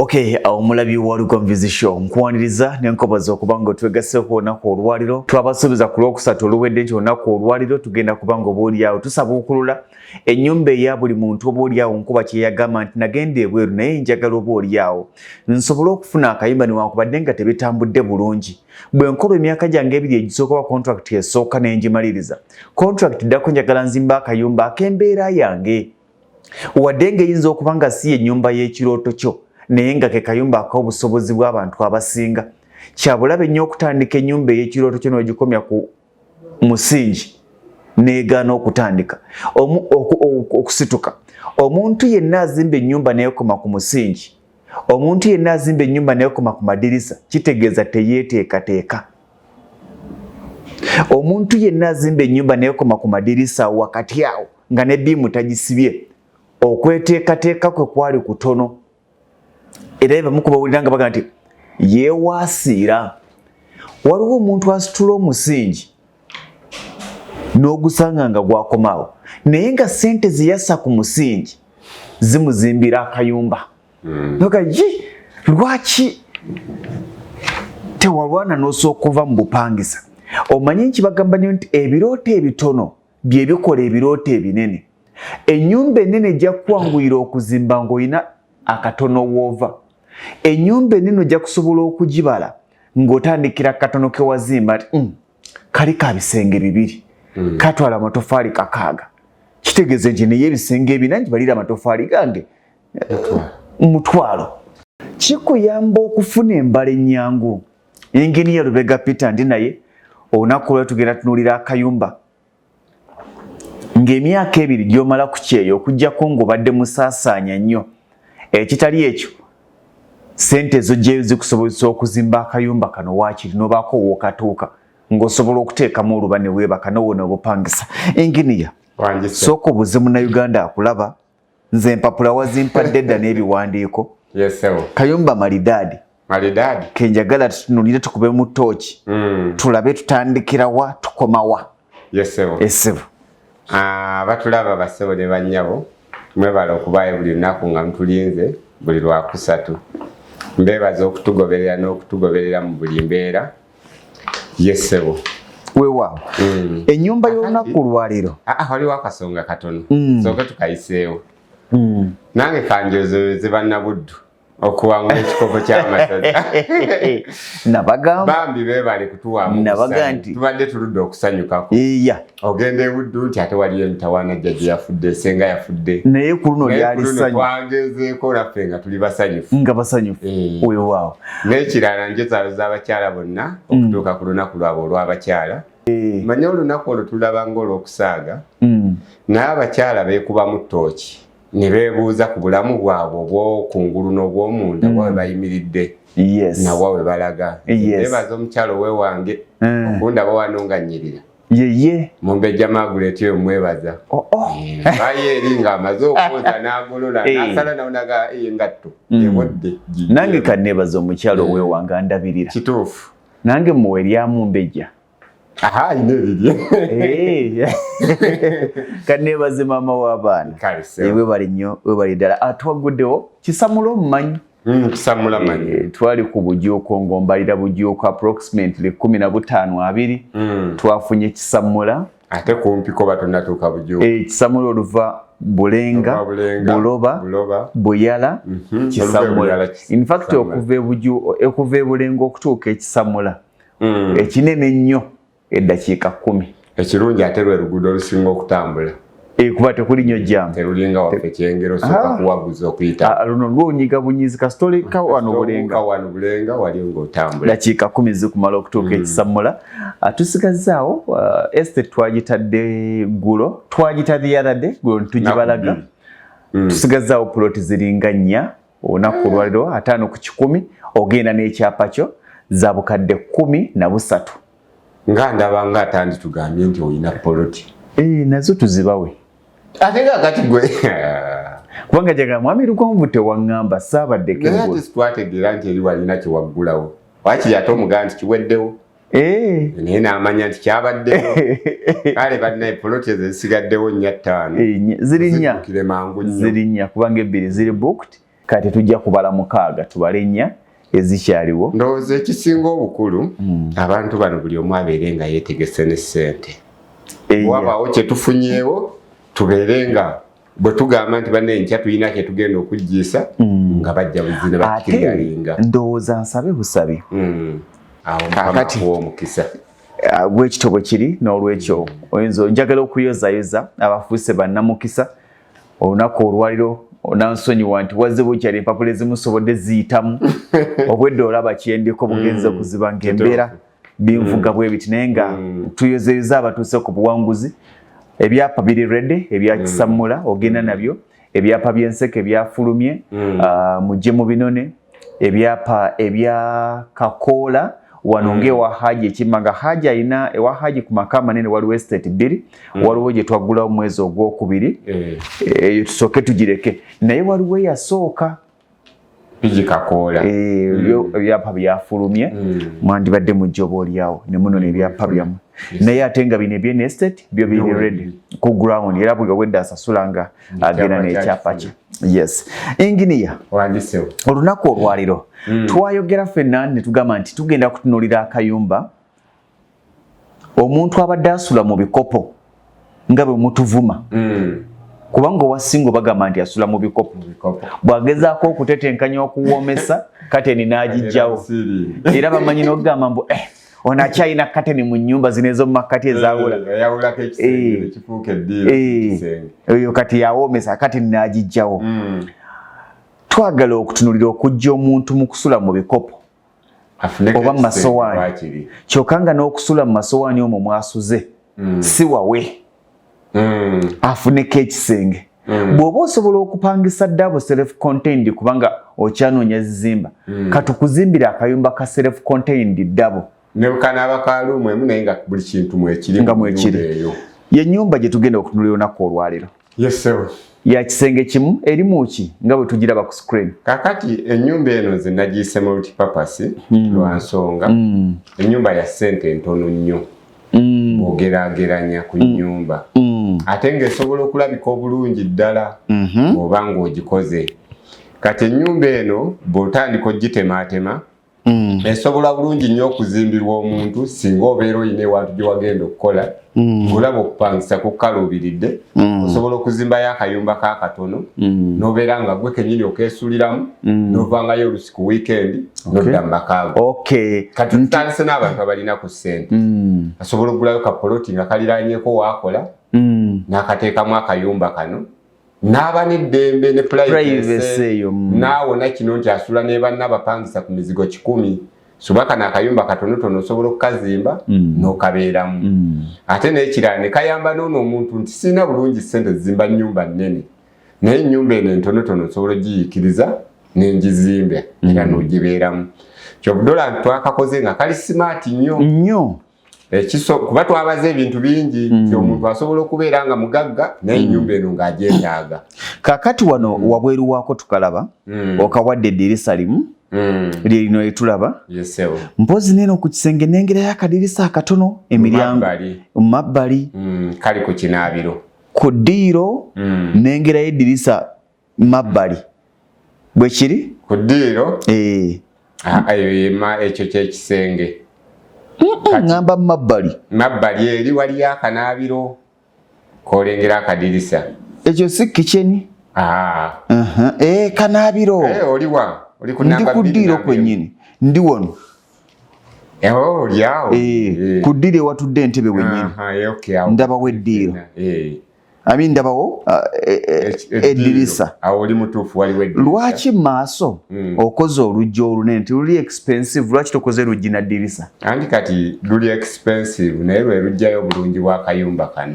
Okay, omulabi wa Lugonvizi Show nkuwaniriza nenkobaza okubanga twegasse ku olunaku olwaliro twabasuubiza ku Lwokusatu oluwedde nti olunaku olwaliro tugenda kubanga oboolyawo tusaba okulula ennyumba eya buli muntu oboolyawo nkuba kye yagamba nti nagenda ebweru naye njagala oboolyawo nsobole okufuna akayumba newankubadde nga tebitambudde bulungi bwe nkola emyaka gyange ebiri egisooka wa contract esooka n'engimaliriza contract ddako njagala nzimba akayumba ak'embeera yange wadde ng'eyinza okuba nga si ennyumba y'ekirooto kyo naye nga ke kayumba ak'obusobozi bw'abantu abasinga kyabulabe nnyo okutandika ennyumba ey'ekirooto kyo n'ogikomya ku musingi n'egaana okutandika okusituka omuntu yenna azimba ennyumba n'ekoma ku musingi omuntu yenna azimba ennyumba n'ekoma ku madirisa kitegeeza teyeeteekateeka omuntu yenna azimba ennyumba n'ekoma ku madirisa wakati awo nga n'ebbiimu tagisibye okweteekateeka kwe kwali kutono era ebamu ku bawulira nga baga nti yeewaasiira waliwo omuntu asitula omusingi n'ogusanga nga gwakomaawo naye nga ssente ze yassa ku musingi zimuzimbira akayumba noga lwaki tewalwana n'osooka ova mu bupangisa omanyi nkibagamba nyo nti ebirooto ebitono bye bikola ebirooto ebinene ennyumba ennene ejja kukwanguyira okuzimba ng'olina akatono woova ennyumba ennene ojja kusobola okugibala ng'otandikira katono ke wazimba kali ka bisenge bibiri katwala amatofaali kakaaga kitegeeze nti naye ebisenge ebina njibalira amatofaali gange mutwalo kikuyamba okufuna embala ennyangu Inginiya Lubega Peter ndi naye olunaku lwe tugenda tunuulira akayumba ng'emyaka ebiri gy'omala ku kyeyo okuggyako ng'obadde musaasaanya nnyo ekitali ekyo ssente ezo gyeyo zikusobozesa okuzimba akayumba kano waakiri n'obaako wookatuuka ng'osobola okuteekamu oluba ne weebaka n'owona obupangisa Inginiya sooka obuze munnayuganda akulaba nze empapula wazimpadde dda n'ebiwandiiko kayumba malidaadi kenjagala tutunulire tukube mu ttooki tulabe tutandikira wa tukoma wa essebo batulaba basebo ne bannyabo mwebala okubaayo buli lunaku nga mutulinze buli Lwakusatu mbeebaza okutugoberera n'okutugoberera mu buli mbeera yessebo weewaawo ennyumba y'olunaku lwaliro waliwo akasonga katono sooke tukayiseewo nange kanjozeze bannabuddu okuwangula ekikopo ky'amasaza nabagamba bambi beebale kutuwaamu tubadde tuludde okusanyukako ogenda ebuddu nti ate waliyo emitawaana jjajja yafudde senga yafudde naye ku luno lyali ssanyu twagezeeko naffe nga tuli basanyufu weewaawo n'ekirala njezaaza abakyala bonna okutuuka ku lunaku lwabwe olw'abakyala manye olunaku olwo tulaba ng'olwokusaaga naye abakyala beekubamu ttooki ne beebuuza ku bulamu bwabwe obw'okungulu n'obw'omunda bwawe bayimiridde nawa we balaga neebaza omukyalo weewange okundaba wano nga nnyirira mumbejja Margaret oyo mwebaza baye eri ng'amaze okwoza n'agolola n'asala nawonaga engatto ebodde nange kanneebaza omukyalo oweewange andabirira kituufu nange muwe eryamu mbejja ine ebirye kanneebaze maama w'abaana webali nnyo webali ddala atwaguddewo kisamula omumanyi kisamula manyi twali ku bujuuko ng'ombalira bujuuko approximately 15-20 twafunye kisamula ate kumpiko batonatuuka bujuuko kisamula oluva Bulenga Buloba Buyala kisamula in fact okuva e Bulenga okutuuka ekisamula ekinene nnyo eddakiika 10 ekirungi ate lwe luguudo olusinga okutambula kuba tekuli nnyo jjaamu terulinga waffe kyengero sooka kuwaguza okuyita luno lwonyiga bunyizi kasitoleka wano Bulenga wali ng'otambula dakiika 10 zikumala okutuuka ekisamula tusigazaawo estate twagitadde gulo twagita the other day gulo ntugibalaga tusigazaawo puloti ziringa 4 olunaku olwaliro 5 ku 10 ogenda n'ekyapa kyo za bukadde 13 nga ndaba nga atandi tugambye nti olina poloti nazo tuzibawe ate nga kati gwe kubanga jagala mwami Lugomvu tewaŋŋamba saabaddeko ate twategeera nti eri walina kyewaggulawo wakiri ate omugamba nti kiweddewo naye n'amanya nti kyabaddewo kale bannaye poloti ezo zisigaddewo 4-5 ziri 4 kubanga 2 ziri booked kati tujja kubala 6 tubale 4 ezikyaliwo. Ndowooza ekisinga obukulu abantu bano buli omu abeere nga yeetegese ne ssente. Wabaawo kye tufunyeewo tubeere nga bwe tugamba nti banne enkya tulina kye tugenda okuggiisa nga bajja buzina bakirigalinga. Ndowooza nsabe busabe. Awo kakati omukisa. Bwekito bwe kiri n'olwekyo oyinza njagala okuyozayoza abafuuse bannamukisa olunaku olwaliro onansonyiwa nti wazze bukyali empapula ezimusobodde ziyitamu obwedde olaba kyendiko bugenze okuziba ng'embeera binvuga bwe biti naye nga tuyozeyoza abatuuse ku buwanguzi. Ebyapa biri redde ebyakisamula ogenda nabyo, ebyapa by'enseke byafulumye mujje mu binone, ebyapa ebya kakoola wano ngewa haji ekimanga haji ayina ewa haji ku maka manene waliwo estate 2 waliwo gye twaggulawo mwezi ogwokubiri eyo tusooke tugireke naye waliwo eyasooka bijikakoola ebyapa byafulumye mwandibadde mujjoba olyawo ne muno ebyapa byamu naye ate nga bino ebyene estate byo biri ready ku ground era buli wedde asasula nga agenda n'ekyapa kye. Yes. Engineer wandisewo olunaku olwaliro twayogera ffenna ne tugamba nti tugenda kutunuulira Akayumba omuntu abadde asula mu bikopo nga bwe mutuvuma kubanga owasinga bagamba nti asula mu bikopo bwagezaako okutetenkanya okuwoomesa kateni n'agijjawo era bamanyi n'okugamba mbu ono akyalina kateni mu nnyumba zino ez'omu makkati ezawula eyo kati yawoomesa kateni n'agijjawo. Twagala okutunulira okujja omuntu mu kusula mu bikopo oba mu masowaani kyokka nga n'okusula mu masowaani omwo mwasuze si wawe afuneko ekisenge. Bw'oba osobola okupangisa ddabo self contained kubanga okyanoonya Ezizimba katukuzimbira akayumba ka self contained ddabo ne kanaaba kaaluumu emu naye nga buli kintu mwekiri nga mwekiri ye nnyumba gye tugenda okutunulira olunaku olwaliro. Ya kisenge kimu erimu ki nga bwe tugiraba ku screen. Kakati ennyumba eno nze nagiyise multipurpose lwa nsonga ennyumba ya ssente ntono nnyo bw'ogeraageranya ku nnyumba ate ng'esobola okulabika obulungi ddala bw'oba ng'ogikoze. Kati ennyumba eno bw'otandika ogitemaatema esobola bulungi nnyo okuzimbirwa omuntu singa obeera oyina ewantu gye wagenda okukola ng'olaba okupangisa ku kaluubiridde osobola okuzimbayo akayumba k'akatono n'obeera nga gwe kennyini okeesuuliramu n'ovangayo olusi ku wiikendi n'odda mu makaago. Kati tutandise n'abantu abalina ku ssente asobola okugulayo kapoloti nga kaliraanyeko waakola n'akateekamu akayumba kano n'aba n'eddembe ne privacy n'awona kino nti asula ne banne abapangisa ku mizigo 100 suba kano akayumba katonotono osobola okukazimba n'okabeeramu. Ate n'ekirala ne kayamba n'ono omuntu nti sirina bulungi ssente zizimba nnyumba nnene naye ennyumba eno entonotono osobola ogiyiikiriza n'engizimba era n'ogibeeramu. Kyobudola nti twakakoze nga kali simaati nnyo kuba twabaza ebintu bingi omuntu asobola okubeera nga mugagga naye ennyumba eno ng'agyetaaga. Kakati wano wabweru waako tukalaba okawadde eddirisa limu lye lino etulaba mpozi neeno ku kisenge nengerayo akadirisa akatono emiryango mu mabbali kali ku kinaabiro ku ddiiro nengerayo eddirisa mabbali bwe kiri ku ddiiro ekyo kyekisenge ngamba mabbali eri waliyo akanaabiro kolengera akadirisa ekyo si kicheni kanaabiro oliwa oli ku namba 2 ndi ku ddiiro kwennyini ndi wono olyawo ku ddiiro ewatudde entebe wennyini ndabawo eddiiro ndabawo eddirisa awo oli mutuufu waliwo eddirisa. Lwaki maaso okoze oluggi olunene nti luli expensive lwaki tokoze luggi na ddirisa? Andi kati luli expensive naye lwe lugjayo obulungi bw'akayumba kano.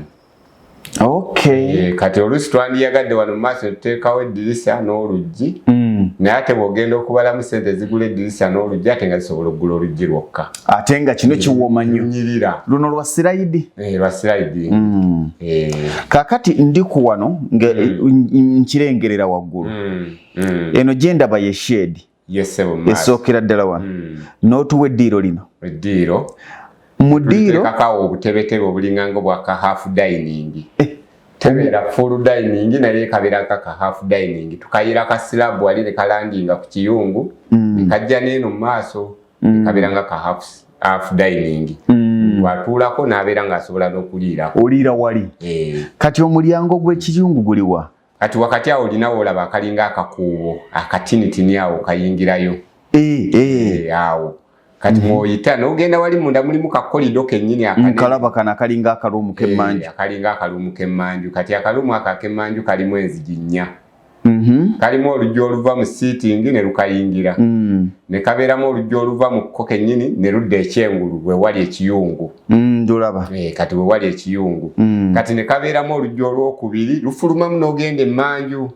Kati oluusi twandiyagadde wano mu maaso tuteekawo eddirisa n'oluggi naye ate bw'ogenda okubalamu ssente ezigula eddirisa n'oluggi ate nga zisobola okugula oluggi lwokka ate nga kino kiwooma nnyo luno lwa sirayidi lwa sirayidi. Kakati ndi ku wano nkirengerera waggulu eno gye ndaba ye shade esookera ddala wano n'otuwa eddiiro lino mu ddiiro kakaawo obutebetebe obulinganga bwaka half dining Tebera full dining naye kabera ka half dining tukayira ka slab wali ne kalandinga ku kiyungu kajja neno maaso kabera nga ka half dining watulako nabera nga asobola n'okulira olira wali kati omulyango gw'ekiyungu guliwa kati wakati awo olinawo olaba akalinga akakuubo akatinitini awo kayingirayo awo kati mwoyita n'ogenda wali munda mulimu kakolido kennyini kalaba kana akalinga akalumu k'emmanju akalinga akalumu k'emmanju kati akalumu akak'emmanju kalimu enzigi nnya kalimu olujja oluva mu seating ne lukayingira ne kabeeramu olujja oluva mu kko kennyini ne ludda ekyengulu bwe wali ekiyungu ndolaba kati bwe wali ekiyungu kati ne kabeeramu olujja olwokubiri lufulumamu n'ogenda emmanju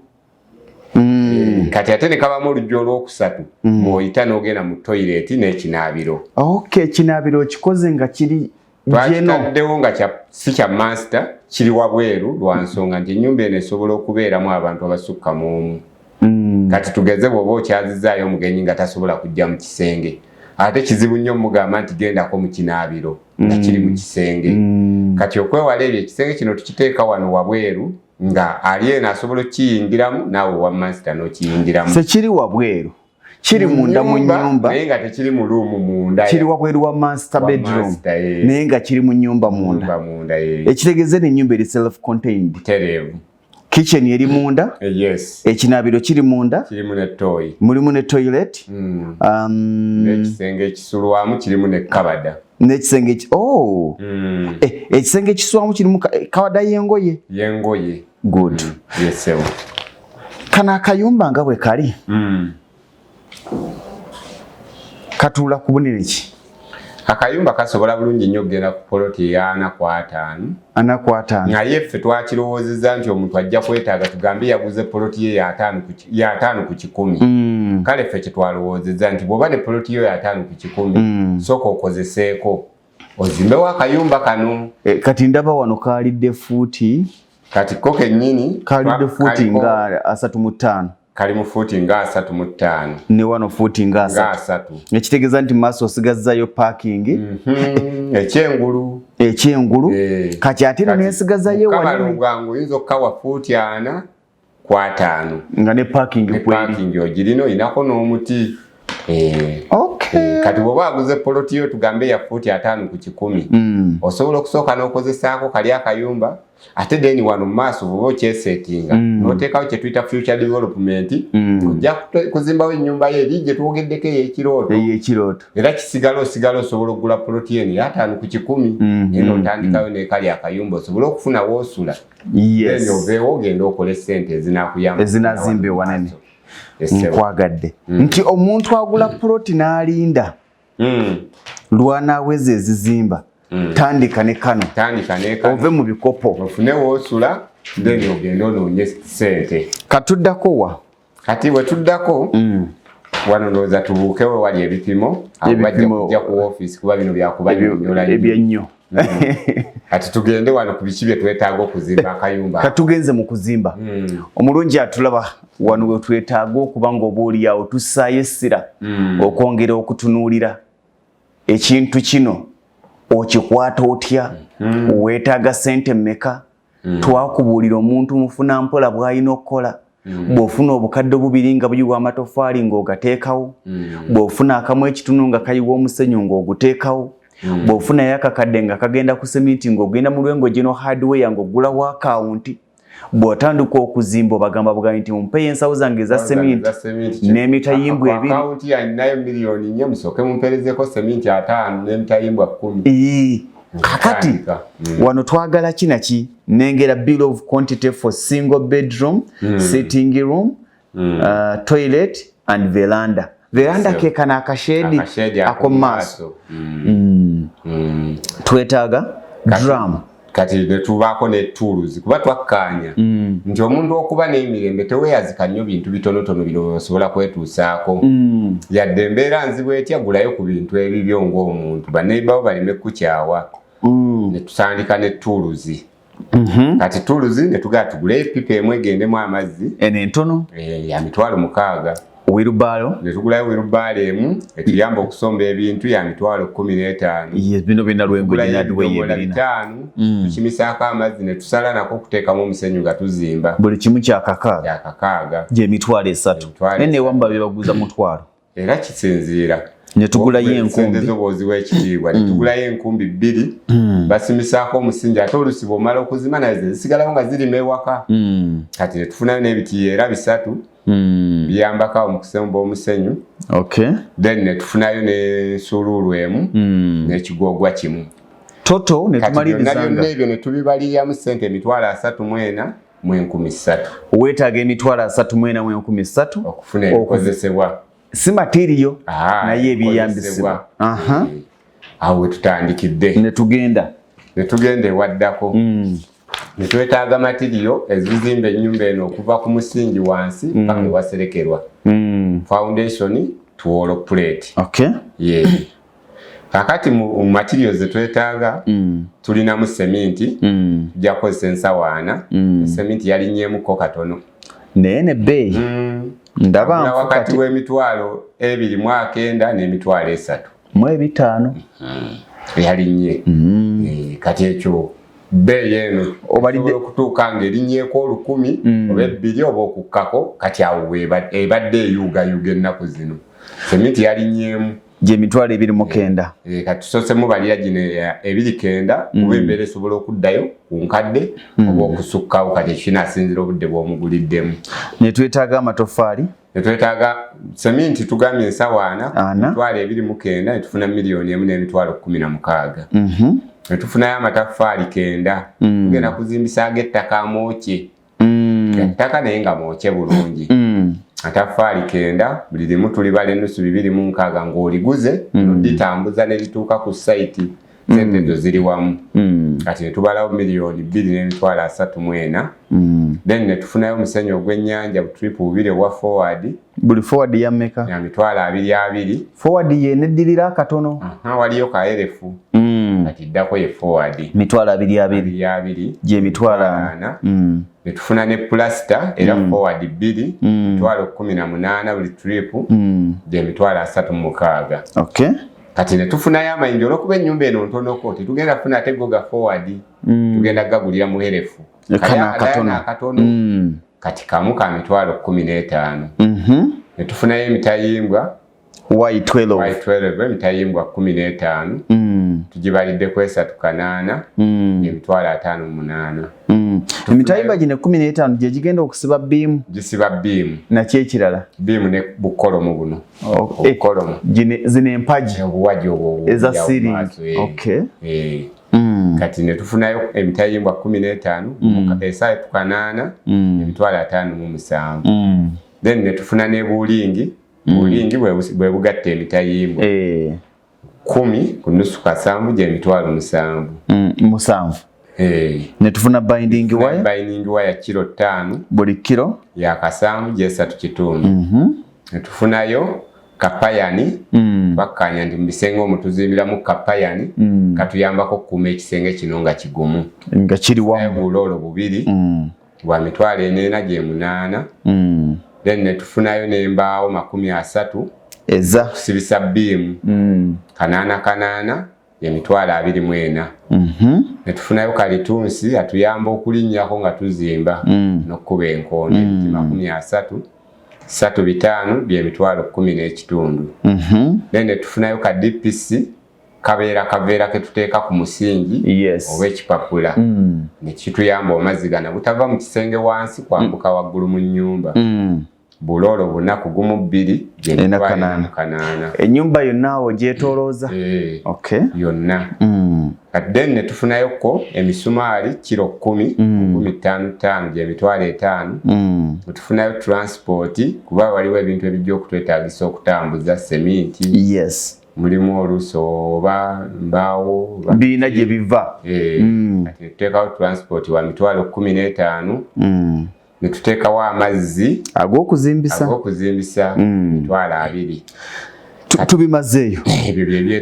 kati ate ne kabamu olujja olwokusatu mw'oyita n'ogenda mu toilet n'ekinaabiro ekinaabiro okikoze nga kiri twakitaddewo nga si kya master kiri wabweru lwa nsonga nti ennyumba eno esobola okubeeramu abantu abasukka mu omu kati tugeze bw'oba okyazizaayo omugenyi nga tasobola kujja mu kisenge ate kizibu nnyo mugamba nti gendako mu kinaabiro nga kiri mu kisenge kati okwewala ebyo ekisenge kino tukiteeka wano wabweru nga ali eno asobola okiyingiramu naawe wa master n'okiyingiramu sekiri wabweru kiri munda mu nyumba naye nga tekiri mu luumu munda kiri wabweru wa master bedroom naye nga kiri mu nyumba munda ekitegeeze n'ennyumba eri self contained tereevu kitchen eri munda ekinaabiro kiri munda kirimu ne toy mulimu ne toilet n'ekisenge ekisulwamu kirimu ne kabada n'ekisenge ekisenge ekisulwamu kirimu kabada y'engoye good kana akayumba nga bwe kali katuula ku bunene ki akayumba kasobola bulungi nnyo okugenda ku poloti ya 4 naye ffe twakirowoozezza nti omuntu ajja kwetaaga tugambe yaguze poloti ye ya 5 ku 10 kale ffe kyetwalowoozezza nti bw'oba ne poloti yo ya 5 ku 10 sooka okozeseeko ozimbewo akayumba kano kati ndaba wano kaalidde fuuti kati ko kennyini kaalidde fuuti nga 35 kali mu fuuti nga 35 ne wano fuuti nga 3 ekitegeeza nti maaso osigazzayo parking ekyengulu kati ate nensigazayo kamalungangu oyinza okukawa fuuti 4 ku 5 nga ne parking ogirina olinako n'omuti kati bw'oba waguze poloti yo tugambe ya fuuti 5 ku 10 osobola okusooka n'okozesaako kali akayumba ate deni wano mu maaso bw'oba okyesetinga n'oteekawo kye tuyita future development ojja kuzimbawo ennyumba ye eri gye twogeddeko ey'ekirooto era osigala osobola okugula poloti eno ya 5 ku 10 naye n'otandikayo n'ekali akayumba osobole okufuna woosula oveewo ogenda okole sente ezinakuyamba ezinazimba ewanene nkwagadde nti omuntu agula poloti n'alinda lwanaaweza ezizimba tandika ne kano ove mu bikopo ofune woosula then ogenda onoonye sente katuddako wa kati bwe tuddako wano ndowooza tubuukewo wali ebipimo bajja kujja ku ofiisi kuba bino byakubanyonyola ebyennyo kati tugende wano ku biki bye twetaaga okuzimba akayumba katugenze mu kuzimba omulungi atulaba wano we twetaaga okuba ng'oba oliawo tussaayo essira okwongera okutunuulira ekintu kino okikwata otya weetaaga sente mmeka twakubuulira omuntu Mufuna Mpola bw'alina okukola bw'ofuna obukadde bubiri nga buyiwa amatofaali ng'ogateekawo bw'ofuna akamu ekitunu nga kayiwa omusenyu ng'oguteekawo bw'ofunayo akakadde nga kagenda ku seminti ng'ogenda mu lwengo gino hardware ng'oggulawo akawunti bw'otandika okuzimba obagamba bugambi nti mumpeyo ensawo zange eza seminti n'emitayimbwa ebiri akawunti yalinayo miliyoni 4 musooke mumpeerezeko seminti 5 n'emitayimbwa 10 kakati wano twagala kinaki nengera bill of quantity for single bedroom sitting room toilet and veranda kekana akashedi akomaaso twetaaga drum kati netubaako ne tools kuba twakkaanya nti omuntu okuba n'emirembe teweeyazika nnyo bintu bitonotono bino osobola kwetuusaako yadde embeera nzibu etya gulayo ku bintu ebibyo ng'omuntu baneibawo baleme kukyawa ne tutandika ne tools kati tools ne tugala tugule epipa emu egendemu amazzi eno entono ya mitwalo 6 Wheelbarrow. Ne tugulayo wheelbarrow emu etuyamba okusomba ebintu ya mitwalo 15. Yes, bino bina lwengo jinadwe yebirina. Tukimisaako amazzi ne tusala nako okuteekamu omusenyu nga tuzimba. Buli kimu kya kakaaga. Ya kakaaga. Je mitwalo 3. Nene wamba bebaguza mutwalo. Era kisinziira. Ne tugulayo enkumbi. Ndezobozi w'ekitiibwa. Ne tugulayo enkumbi 2. Basimisaako omusingi ate olusibo omala okuzima nazo zisigalawo nga zirima ewaka. Kati ne tufunayo n'ebitiyeera 3. Biyambako mu kusemba omusenyu. Okay. Then ne tufunayo ne sululu emu. N'ekigogwa kimu. Toto ne tumaliriza nga. Ebyo ne tubibalira mu ssente emitwalo 34 mu 13. Weetaaga emitwalo 34 mu 13 okufuna ebikozesebwa. Si material naye ebiyambisibwa. Awo we tutandikidde. Ne tugenda ewaddako. Ne twetaaga material ezizimba ennyumba eno okuva ku musingi wansi paka ewaserekerwa. Foundation to wall plate. Okay. Yeah. Kakati mu materials ze twetaaga tulina mu sementi. Tujja kukozesa ensawaana. Sementi yalinnyemu katono. Ne bei. Ndaba wakati w'emitwalo 29 n'emitwalo 3. Mu 5. Yalinnye. Kati ekyo bei eno obalidde okutuuka ng'erinnyeeko 1000 oba 2 oba okukkako kati awo ebadde eyuuga ennaku zino. Sementi yalinnyeemu. Je mitwalo 29. Kati tusoosemu balira gino 29 kuba embeera esobola okuddayo ku nkadde oba okusukkawo kati ekinasinzira obudde bw'omuguliddemu. Ne twetaaga amatoffaali. Ne twetaaga sementi tugambye ensawaana mitwalo 29 ne tufuna miliyoni 1.16. Ne tufunayo amataffaali 9. Tugenda kuzimbisa ag'ettaka amooke. Ettaka naye nga mooke bulungi. Ataffaali 9 buli limu tulibala ennusu 2.6 ng'oliguze noditambuza ne lituuka ku site sente ezo ziri wamu. Kati ne tubalawo miliyoni 2.34. Then ne tufunayo omusenyu ogw'ennyanja butripu 2 obwa forward. Buli forward ya mmeka? Ya mitwalo 2. Forward ye neddirira katono. Waliyo ka erefu. Kati ddako ye forward. Mitwalo 2. Je mitwalo 4. Ne tufuna ne plaster era forward 2 mitwalo 18 buli trip je mitwalo 36. Okay. Kati ne tufunayo amayinja olwokuba ennyumba eno ntonoko tetugenda kufuna ate go ga forward. Tugenda gagulira mu herefu. Katono. Kati kamu ka mitwalo 15. Ne tufunayo emitayimbwa Y12 emitayimbwa 15. Tugibalidde ku 3 emitwalo 58. Emitayimba gino 15 gye gigenda okusiba beam. Gisiba beam. Nakyo ekirala. Beam ne bukolomo buno. Obukolomo. Zino empaji. Obuwaji obwo. Eza ceiling. Okay. Kati ne tufunayo emitayimbwa 15 esaawa 8 emitwalo 57. Then ne tufuna ne bulingi. Bulingi bwe bugatta emitayimbwa. 10 ku nusu kasanvu gye emitwalo 7. 7. Ne tufuna binding wire. Binding wire kilo 5. Buli kilo ya kasanvu gye 3.5. Ne tufunayo kapayani. Bakanya ndi mbisenge omutuzimbiramu kapayani. Katuyambako okukuuma ekisenge kino nga kigumu. Nga kiri wamu. Bulolo 2. Bwa mitwalo 4 gye 8. Then ne tufunayo n'embaawo 30. Eza kusibisa beam. Kanana ya mitwalo 24. Ne tufunayo kalitunsi atuyamba okulinnyako nga tuzimba n'okkuba enkondo emitima 30. 3.5 bye mitwalo 10.1. Then ne tufunayo ka DPC kaveera ke tuteeka ku musingi oba ekipapula. Ne kituyamba amazzi gana butava mu kisenge wansi kwambuka waggulu mu nnyumba. Bulolo bunaku gumu 2 gye kanana. Ennyumba yonna awo gyetoolooza. Okay. Yonna. Then ne tufunayo ko emisumaali kilo 10 15 gye mitwalo 5. Tufunayo transport kuba waliwo ebintu ebijja okutwetaagisa okutambuza sementi. Yes. Mulimu oluso oba mbaawo biina gye biva. Kati tuteekawo transport wa mitwalo 15. Ne tuteekawo amazzi ag'okuzimbisa mitwalo 2. Tubimazeeyo.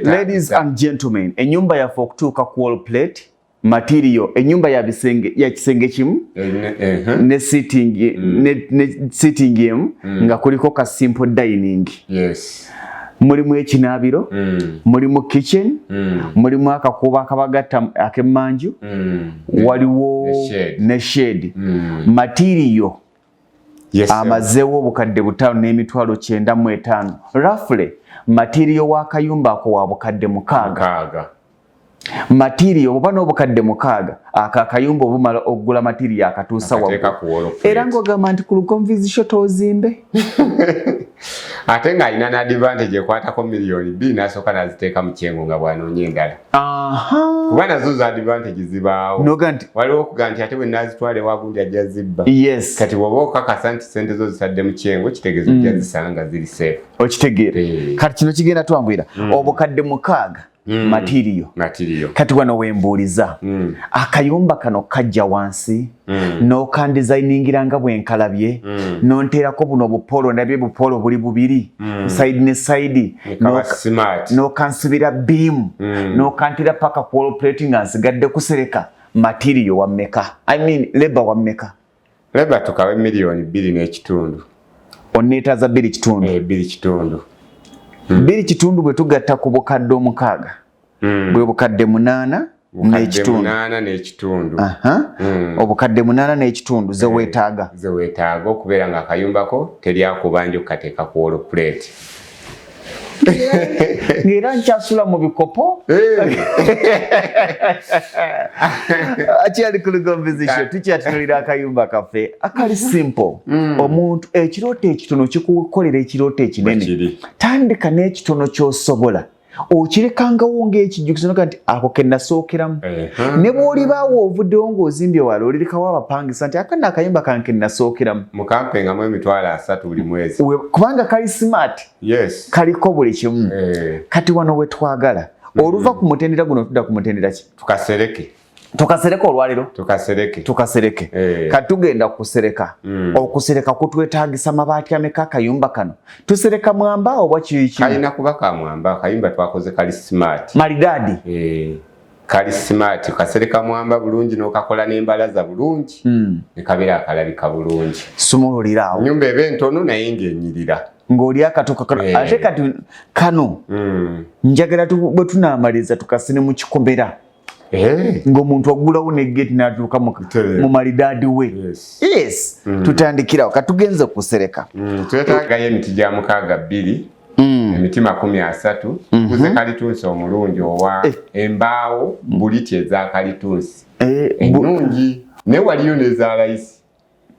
Ladies and gentlemen, ennyumba yaffe okutuuka ku wall plate material enyumba ya bisenge ya kisenge kimu ne sitting emu nga kuliko ka simple dining. Yes. Mulimu ekinabiro, mulimu kitchen, mulimu akakuba akabagatta ak'emmanju, waliwo ne shade. Material amazeewo obukadde 5,995. Roughly material wa Kayumba ako wa bukadde 6. Material oba n'obukadde 6 Akayumba obumala okugula material akatuusa waggulu. Era ng'ogamba nti ku lukonvizition tozimbe. Ate nga alina n'advantage ekwatako miliyoni 2 n'asooka n'aziteeka mu kyengo nga bw'anoonya endala. Kuba nazo za advantage zibaawo. Waliwo okuga nti ate bwe naazitwala ewagundi ajja zibba. Yes. Kati bw'oba okakasa nti ssente zo zisadde mu kyengo kitegeeza ojja zisanga nga ziri safe. Okitegeera. Kati kino kigenda twanguyira. Obukadde 6 material. Kati wano wembuuliza. Akayumba kano kajja wansi. N'okandizayiningira nga bwenkalabye. N'onteerako buno bupolo ndabye bupolo buli bubiri. Side ne side. N'okansibira beam. N'okantira paka ku wall plate nga nsigadde kusereka. Material wa mmeka? I mean labor wa mmeka? Labor tukawe miliyoni 2.5. Onneetaaza 2.5. 2.5. 2.5 bwe tugatta ku bukadde 6. Bwe bukadde 8 n'ekitundu. Obukadde 8 n'ekitundu ze weetaaga. Ze weetaaga okubeera nga akayumbako teryakubanja okukateeka ku wall plate. Ng'era nkyasula mu bikopo. Akyali ku lugonvizition tukyatunulira Akayumba Kaffe akali simple. Omuntu ekirooto ekitono kikukolera ekirooto ekinene. Tandika n'ekitono ky'osobola. Okirekangawo ng'ekijjukizo noga nti ako ke nasookeramu. Ne bw'olibaawo ovuddewo ng'ozimbye wala olirekawo abapangisa nti akana akayumba kange nasookeramu. Mukampengamu emitwalo 3 buli mwezi. Kubanga kali smart. Yes. Kaliko buli kimu. Kati wano we twagala. Oluva ku mutendera guno tudda ku mutendera ki? Tukasereke. Tukasereka olwaliro? Tukasereke. Kati tugenda kusereka. Okusereka kutwetaagisa mabaati ameka akayumba kano. Tusereka mwamba oba kiki? Kalina kuba ka mwamba. Akayumba twakoze kali smart. Malidadi. Kali smart. Tukasereka mwamba bulungi n'okakola n'embalaza bulungi. Ne kabeera akalabika bulungi. Sumululiraawo. Nyumba eba entono naye ng'enyirira. Ng'oli akatoka kano. Ate kati kano. Njagala bwe tunaamaliza tukasine mu kikomera. Ng'omuntu agulawo ne gate n'atuuka mu malidadi we. Yes. Tutandikirawo katugenze kusereka. Twetaagayo emiti gya 62. Emiti 30. Kuze kalitunsi omulungi owa embaawo buliti eza kalitunsi. Ennungi. Ne waliyo n'eza layisi.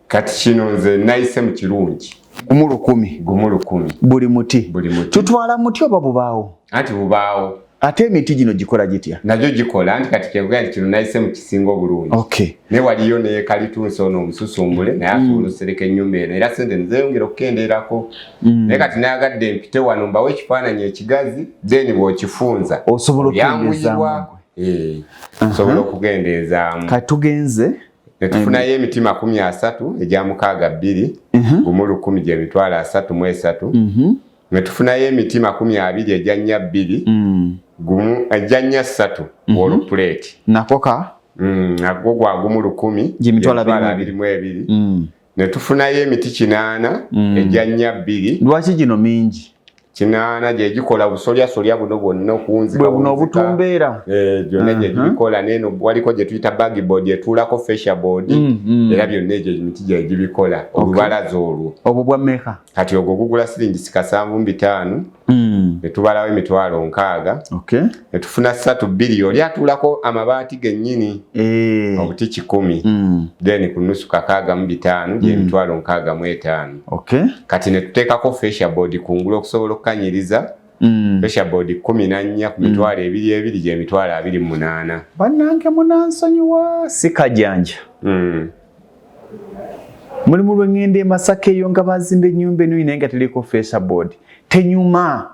Kati kino nze nayise mu kirungi. Gumulu 10. Buli muti. Tutwala muti oba bubaawo? Anti bubaawo. Ate emiti gino gikola gitya? Najo gikola anti kati kyevuga nti kino nayise mu kisingo bulungi. Ne waliyo ne kalitunsi ono omususumbule naye asobola osereka ennyumba eno era ssente nzeyongera okukendeerako. Naye kati nayagadde mpite wano mbawo ekifaananyi ekigazi then bw'okifunza osobola okugendezaamu. Osobola okugendezaamu. Kati tugenze netufunayo emiti 30 egya 62 gumulu 10 gy'emitwalo 33. Netufunayo emiti 20 egya 2 gumu ajja 3 wall plate. Nakoka nagwo gwa gumulu 10 gy'emitwalo 22. Netufunayo emiti 8 egya 2. Lwaki gino mingi? 8 gye gikola busolya buno bwonna okuwunzika bwe buno obutumbeera. Gyonna gye gibikola n'eno waliko gye tuyita bag board etuulako fascia board. Era byonna egyo emiti gye gibikola olubalaza olwo. Obwo bwa mmeka? Kati ogwo gugula siringi 7,500. Netubalawo emitwalo 6. Netufuna 3 billion oli atuulako amabaati gennyini obuti 10. Then ku nusu 6,500 gy'emitwalo 65. Kati netuteekako fascia board kungulu okusobola okukanyiriza. Fascia board 14 ku mitwalo 2 gy'emitwalo 28. Bannange munansonyiwa sikajanja. Mulimu lw'engenda e Masaka eyo nga bazimba ennyumba eno naye nga teriko fascia board. Tenyuma.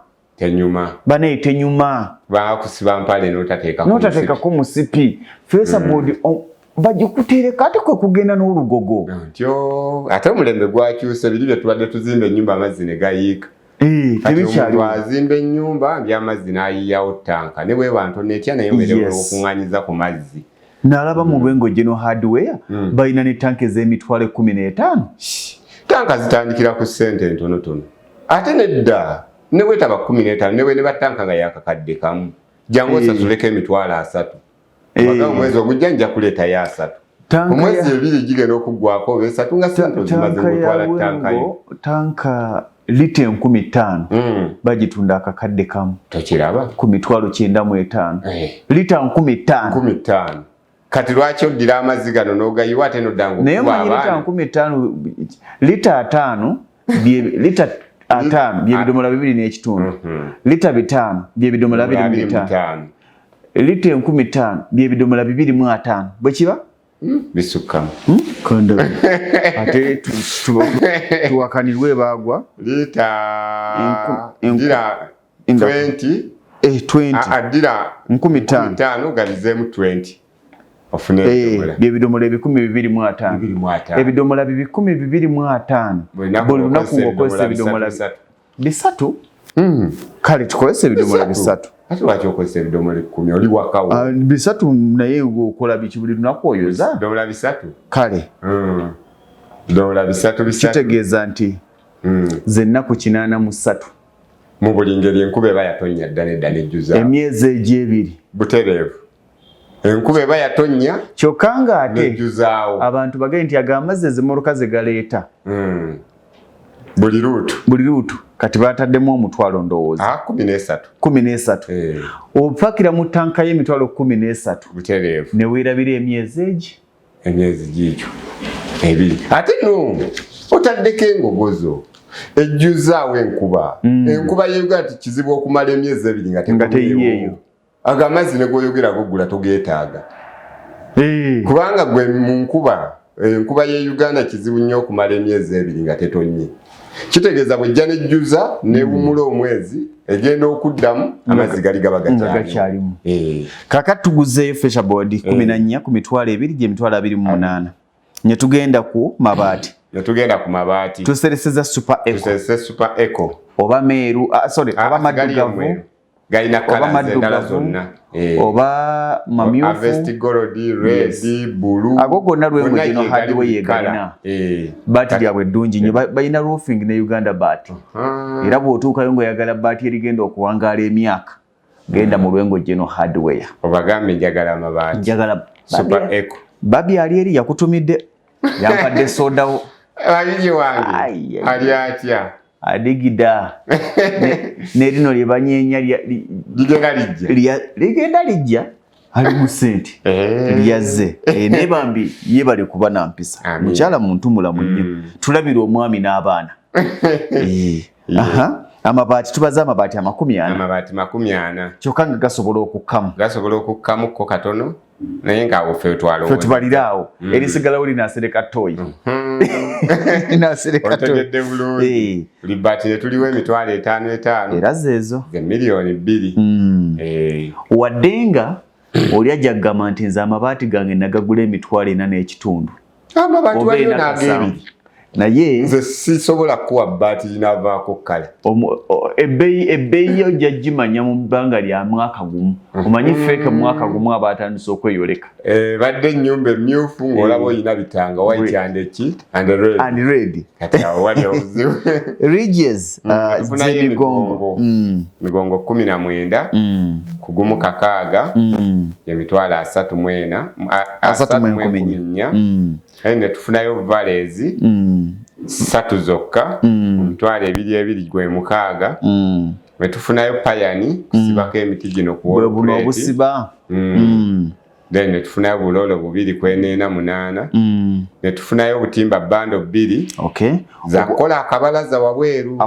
Banaye tenyuma. Bakusiba mpale n'otateekako musipi. Fascia board bagikuteereka ate kwe kugenda n'olugogo. Ate omulembe gwakyuse biri bye tubadde tuzimba ennyumba amazzi ne gayiika. Kati omuntu azimba ennyumba by'amazzi n'ayiyawo ttanka ne bwe bantu netya naye mwerewe okuŋŋanyiza ku mazzi. Nalaba mu Lwengo General Hardware balina ne tanki z'emitwalo 15. Tanka zitandikira ku ssente ntonotono. Ate nedda ne wetaba 15 ne we batanka nga yakakadde kamu. Jangu osasuleko emitwalo 3. Baga omwezi ogujja nja kuleeta ya 3. Omwezi ebiri gigenda okuggwako obesatu nga ssente zimaze gutwala tanka yo. Tanka lita 15,000 bagitunda akakadde kamu. Tokiraba ku mitwalo 95. Lita 15,000. Kati lwaki oddira amazzi gano n'ogayiwa ate noddangu naye manyi lita 15,000 lita 5 lita 5 bye bidomola 2 n'ekitundu. Lita 5 bye bidomola 2.5. Lita 15,000 bye bidomola 2.5. Bwe kiba bisukkamu konda ate tuwakanirwe bagwa lita ndira 20 adira 15,000 galizemu 20 ofune ebidomola 2,250 ebidomola 2,250 buli lunaku ng'okozesa ebidomola 3 kale tukozesa ebidomola 3. Ate lwaki okozesa ebidomola 10 oli wakawo 3 naye okola biki buli lunaku oyoza ebidomola 3 kale ebidomola 3 kitegeeza nti z'ennaku 83 mu buli ngeri enkuba eba yatonnya dda nedda nejjuza emyezi egy'ebiri butereevu enkuba eba yatonnya kyokka nga ate nejjuzaawo abantu bagende nti ag'amazzi ez'emmoloka ze galeeta buli luutu kati bataddemu omutwalo ndowooza 13 opakira mu tanka y'emitwalo 13 butereevu ne weerabira emyezi gigyo ebiri ate no otaddeko engogozo ejjuzaawo enkuba yeyoga ti kizibu okumala emyezi 2 nga teyiyeeyo ag'amazzi ne goyogera goggula togeetaaga kubanga gwe mu enkuba ye Uganda kizibu nnyo okumala emyezi 2 nga tetonnye. Kitegeeza bw'ejja nejjuza newumula omwezi egenda okuddamu amazzi gali gaba gakyalimu. Kakati tuguzeeyo Fascia Board 14 ku mitwalo 2 gy'emitwalo 28 ne tugenda ku mabaati tusereseza Super Eco oba meeru oba maddugavu galina kala z'endala zonna oba mamyufu Harvest Gold Red Blue ago gonna Lwengo General Hardware yegalina baati lyabwe ddungi nnyo balina roofing ne Uganda baati era bw'otuukayo ng'oyagala baati erigenda okuwangaala emyaka genda mu Lwengo General Hardware obagambe njagala amabaati Super Eco babi ali eri yakutumidde yampadde sodawo babiri wange ali atya adigida nerino lyebanyenya ligenda lijja ali mu ssente lyazze naye bambi ye bali kuba na mpisa mukyala muntu mulamu nnyo tulabira omwami n'abaana amabaati tubaza amabaati 40 kyokka nga gasobola okukkamuko katono naye ngaawo ffe tubaliraawo erisigalawo linaasereka toyi otegedde bulungi buli baati ne tuliwo emitwalo 5 era zeezo miliyoni 2 wadde nga oli ajja kugamba nti nze amabaati gange nagagula emitwalo 4 n'ekitundu amabaati waliyo n'ag'ebiri naye nze sisobola kuwa baati linavaako kale ebbeeyi yo jagimanya mu bbanga lya mwaka gumu omanyi feeke mwaka gumu abatandise okweyoleka badde ennyumba emmyufu ng'olaba oyina bitanga white and red kati awo wali obuzibu ridges z'emigongo migongo 19 kugumu kakaaga emitwalo 34 ne tufunayo valezi 3 zokka emitwalo 2 gwe 6 ne tufunayo payani kusibako emiti gino kubuno obusiba then ne tufunayo bulolo 2 kwenena 8 ne tufunayo butimba bando 2 za kola akabalaza wabweru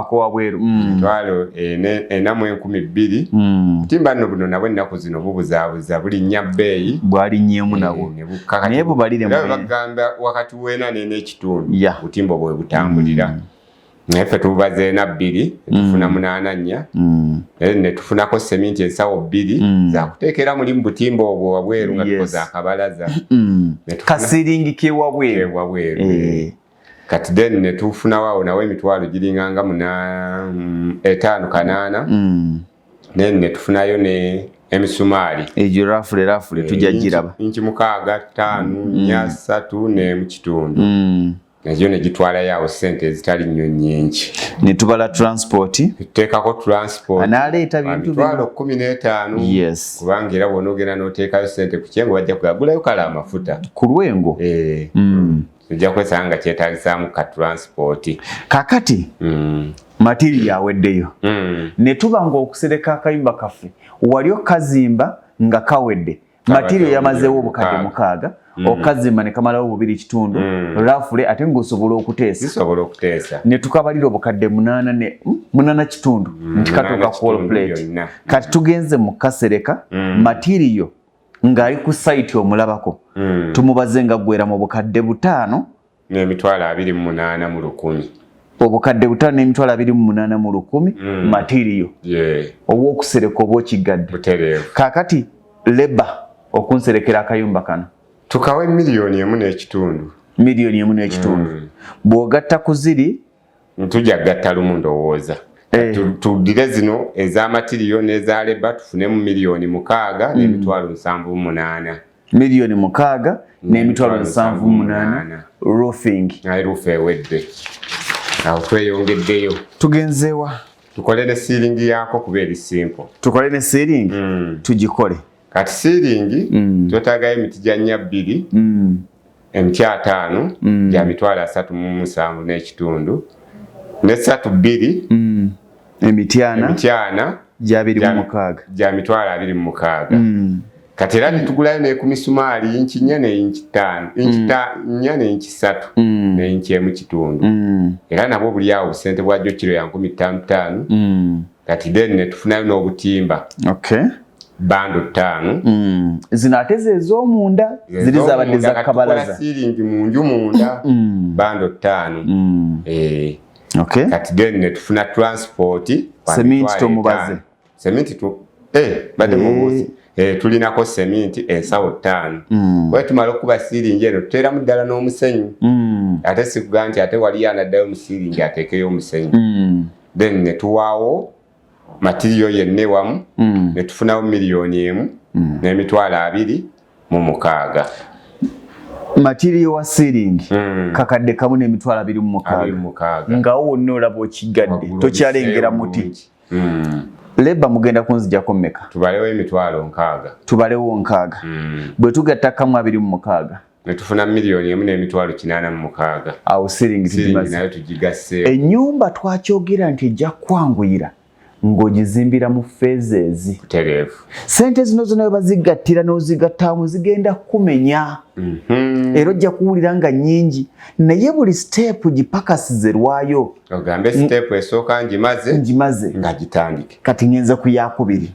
emitwalo 4,200 butimba nno buno nabwe ennaku zino bubuzaabuza buli nnya bbeeyi bwali nnyemu nabwo naye bubalire bagamba wakati w'ena n'ekitundu butimba bwe butambulira naye ffe tububaze na 2 tufuna 8 ne tufunako seminti ensawo 2 za kuteekera mulimu butimba obwo wabweru nga tukoza akabalaza kasiringi kewabweru kati then ne tufunawo nawe emitwalo giringanga 5 kanana ne tufunayo ne emisumali ejo rafule tujja giraba inchi mukaaga 5 nya 3 ne mu kitundu nayo ne gitwala yawo sente ezitali nnyo nnyingi ne tubala transport tuteekako transport analeeta bintu bitwalo 15 yes kubanga era wonogera n'oteekayo sente ku kyengo bajja kuyagulayo kala amafuta ku lwengo tujja kwesanga nga kyetaagisaamu ka transport kakati material aweddeyo ne tuba ng'okusereka akayumba kaffe wali okazimba nga kawedde material yamazeewo obukadde 6 okazimba ne kamalawo 2 kitundu rafule ate ng'osobola okuteesa ne tukabalira obukadde 8 kitundu nti katuuka ku plate kati tugenze mu kasereka material ng'ali ku site omulabako tumubaze nga gwera mu bukadde 5 n'emitwalo 28 mu 100 obukadde 5 n'emitwalo 28 mu 100 material obw'okusereka obw'okigadde kakati leba okunserekera akayumba kano tukawe miliyoni 1.5 miliyoni 1.5 bw'ogatta ku ziri tujja gatta lumu ndowooza tudire zino ez'amatiriyo n'eza leba tufunemu miliyoni 6 n'emitwalo 78 miliyoni 6 n'emitwalo 78 roofing roof ewedde awo tweyongeddeyo tugenzeewa tukole ne siiringi yaako kuba eri simple tukole ne siiringi tugikole kati siiringi twetaagayo emiti gya 2 emiti 5 gya mitwalo 37 n'ekitundu ne 2 emiti 4 gya 26 gya mitwalo 26 kati era nitugulayo ne ku misumaali inchi 4 ne inchi 5 inchi 4 ne inchi 3 ne inchi 1 kitundu era nabo buli awo sente bwajjo kilo ya 15 kati then ne tufunayo n'obutimba bando 5 zinateze ez'omunda ziri zabadde za kabalaza siiringi munju munda bando 5 kati then ne tufuna transport seminti tomubaze seminti tu bade mubuzi tulinako seminti ensawo 5 bwe tumala okuba siiringi eno tuteeramu ddala n'omusenyu ate sikuga nti ate wali anaddayo mu siiringi ateekeyo omusenyu then ne tuwaawo material yenne wamu ne tufunawo miliyoni 1 n'emitwalo 26 material wa ceiling kakadde kamu n'emitwalo 26 nga wonna olaba okigadde tokyalengera muti leba mugenda kunzijjako mmeka tubalewo emitwalo 6 tubalewo 6 bwe tugatta kamu 26 ne tufuna miliyoni 1 n'emitwalo 86 awo ceiling nayo tugigasseewo ennyumba twakyogera nti ejja kwanguyira ng'ogizimbira mu phases tereevu sente zino zonna bwe bazigattira n'ozigattamu zigenda kumenya era ojja kuwulira nga nnyingi naye buli step gipakasizerwayo ogambe step esooka ngimaze nga gitandike kati ngenza ku yakubiri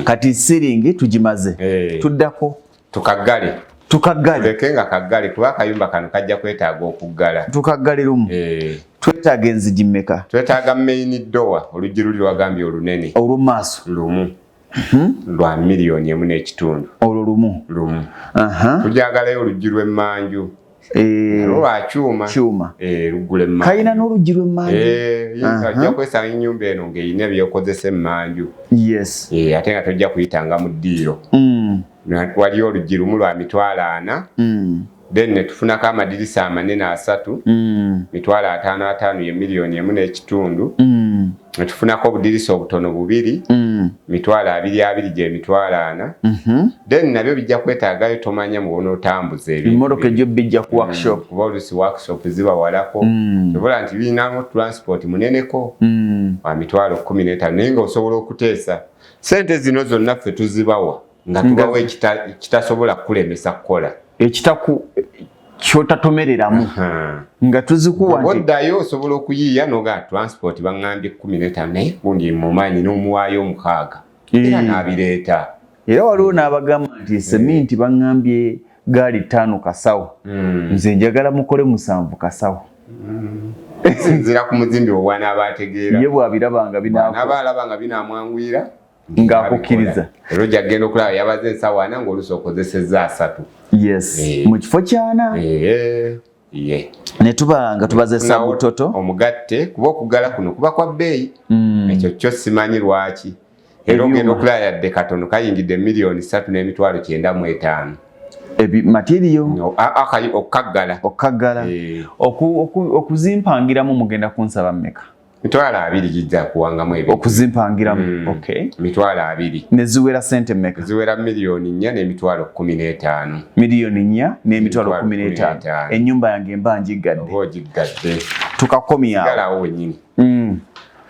kati siringi tugimaze tuddako tukaggale leke nga kaggale kuba akayumba kano kajja kwetaaga okuggala tukaggale lumu twetaaga enzigi mmeka twetaaga main door oluggi luli lwagambye olunene olw'omaaso lumu lwa miliyoni 1 n'ekitundu olwo lumu tujagalayo oluggi lw'emmanju lwa kyuma luggula emmanju kayina n'oluggi lw'emmanju ajja kwesanga ennyumba eno ng'eyina ebyokozesa emmanju ate nga tojja kuyitanga mu ddiiro waliyo oluggi lumu lwa mitwalo 4 then ne tufunako amadirisa amanene 3 mitwalo 55 ye miliyoni 1 n'ekitundu ne tufunako obudirisa obutono 2 mitwalo 22 gye mitwalo 4 then nabyo bijja kwetaagayo tomanya mu bonootambuza ebintu emmotoka egyo bijja ku workshop kuba olusi workshop ziba walako sobola nti birinamo transport muneneko wa mitwalo 15 naye nga osobola okuteesa sente zino zonna ffe tuzibawa nga tubawo ekitasobola kulemesa kukola ekitaku kyotatomereramu nga tuzikuwa nti oddayo osobola okuyiiya noga transport bangambye 15 naye gundi mumanyi n'omuwaayo 6 era n'abireeta era waliwo n'abagamba nti seminti bangambye gaali 5 kasawo nze njagala mukole 7 kasawo sinzira ku muzimbi obwanaaba ategeera ye bw'abirabanga binaabalabanga binaamwanguyira ng'akukkiriza era ojja kgenda okulaba yabaze ensawo 4 ng'oluusi okozesezza 3 mu kifo kyana ne tuba nga tubaze esabutoto omugatte kuba okuggala kuno kuba kwa bbeeyi ekyo kyo simanyi lwaki era ogenda okulaba yadde katono kayingidde miliyoni 3.95 material okaggala okuzimpangiramu mugenda kunsaba mmeka? Mitwalo 2 gijja kuwangamu ebyo okuzimpangiramu. Okay. Mitwalo 2 neziwera sente mmeka? ziwera miliyoni 4.15 miliyoni 4.15 ennyumba yange mba njigadde tukakomya galawo wenyini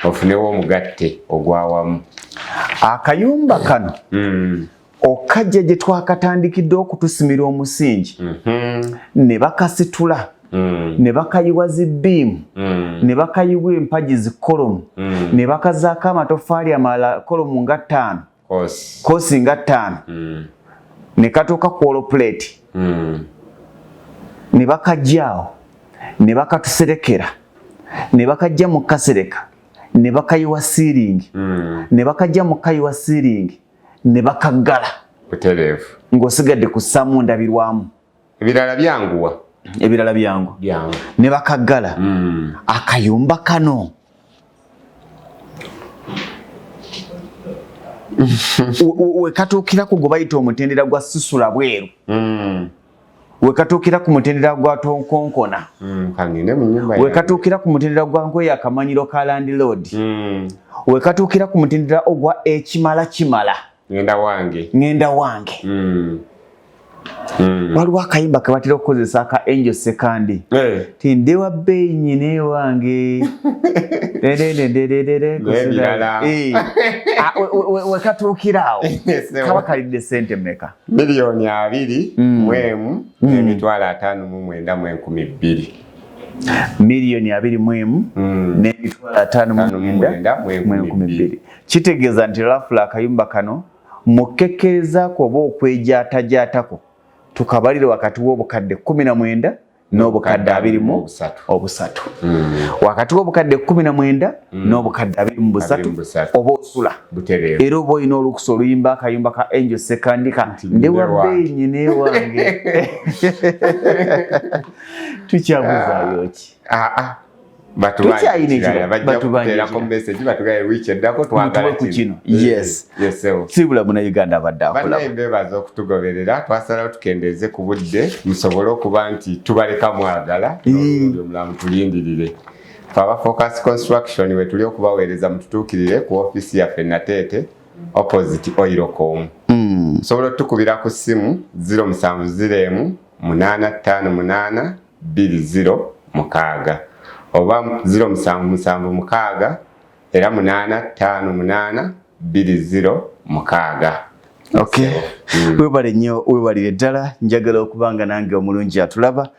ofunewo omugatte ogwawamu. Akayumba kano okajja gye twakatandikidde okutusimira omusingi ne bakasitula ne bakayiwa zibbiimu ne bakayiwa empagi zikolomu ne bakazaako amatofaali amalala kolomu nga 5 kosi nga 5 ne katuuka kwolo plate ne bakajjaawo ne bakatuserekera ne bakajja mu kasereka ne bakayiwa siiringi ne bakajja mu kayiwa siiringi ne bakaggala butereevu ng'osigadde ku ssaamu ndabirwamu. Ebirala byangu ne bakaggala. Akayumba kano wekatuukira ku gwe bayita omutendera gwa susula bweru wekatuukira ku mutendera gwa tonkonkona wekatuukira ku mutendera gwa nkweya akamanyiro ka landlord wekatuukira ku mutendera ogwa ekimala ngenda wange waliwo akayimba ke batera okukozesa aka Angel Sekandi tindewa bbeeyi nyine wange wekatuukiraawo kaba kalidde sente mmeka? miliyoni 2.59 miliyoni 2.59 kitegeeza nti lafula akayumba kano mukekerezaako oba okwejaatajaatako tukabalire wakati w'obukadde 19 n'obukadde 23 wakati w'obukadde 19 n'obukadde 23 oba osula era oba olina olukusa oluyimba akayumba ka Angel Sekandika ndewa bbeeyi nyine wange tukyabuzaayo ki? sibula munauganda abadde akulaba okutugoberera twasalawo tukendeeze ku budde musobole okuba nti tubaleka mwagala omulamu tulindirire aba Focus Construction we tuli okubaweereza mututuukirire ku ofiisi yaffe Nateete opposite Oilcom. Sobola otukubira ku ssimu 0701 858 20 oba 0776 era 858 20. Okay. Webale nnyo webalire ddala njagala okubanga nange omulungi atulaba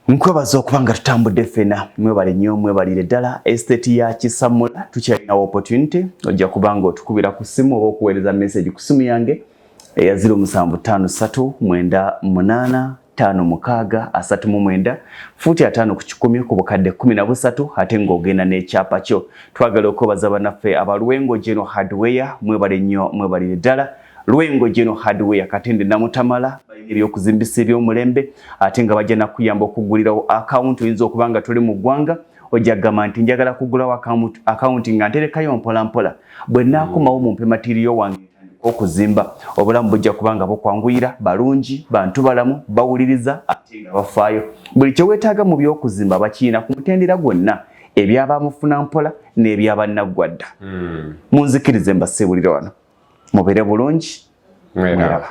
nkwebaza okubanga tutambudde ffena mwebale nnyo mwebalire ddala estate ya Kisamula tukyalina opportunity ojja kubanga otukubira ku ssimu oba okuweereza message ku ssimu yange eya 0753 985639 futi 5 ku 10 ku bukadde 13 ate ng'ogenda n'ekyapa kyo. Twagala okwebaza bannaffe abalwengo General Hardware mwebale nnyo mwebalire ddala Lwengo General Hardware Katende Namutamala ebyokuzimbisa eby'omulembe ate nga bajja nakuyamba okugulirawo account oyinza okubanga tuli mu ggwanga ojja gamba nti njagala kugulawo account nga nterekayo mpola bwe naakomawo mumpe material wange okuzimba obulamu bujja kubanga bukwanguyira balungi bantu balamu bawuliriza ate nga bafaayo buli kye weetaaga mu by'okuzimba bakiina ku mutendera gwonna ebyaba Mufuna Mpola n'ebyabannaggwadda munzikirize mbasibulira wano mubere bulungi mweraba.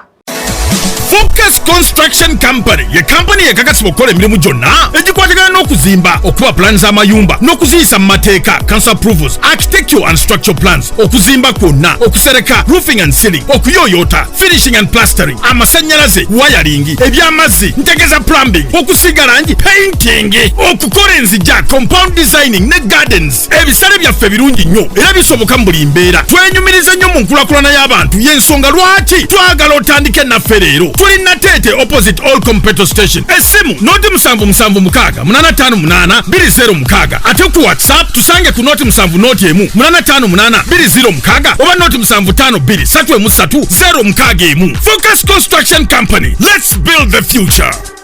Focus Construction Company ye company ekakasibwa okukola emirimu gyonna egikwatagana n'okuzimba okuba plans z'amayumba n'okuziyisa mu mateeka council approvals architectural and structural plans okuzimba kwonna okusereka roofing and ceiling okuyoyota finishing and plastering amasannyalaze wiring ebyamazzi ntegeza plumbing okusiga langi painting okukola enzijja compound designing ne gardens ebisale byaffe birungi nnyo era bisoboka mu buli mbeera twenyumiriza nnyo mu nkulakulana y'abantu y'ensonga lwaki twagala otandike naffe leero tuli Nateete opposite Oilcom petrol station essimu noti 7776 858 20 ate ku WhatsApp tusange ku noti 7 noti emu 858 20 oba noti 752 3 0 Focus Construction Company, let's build the future.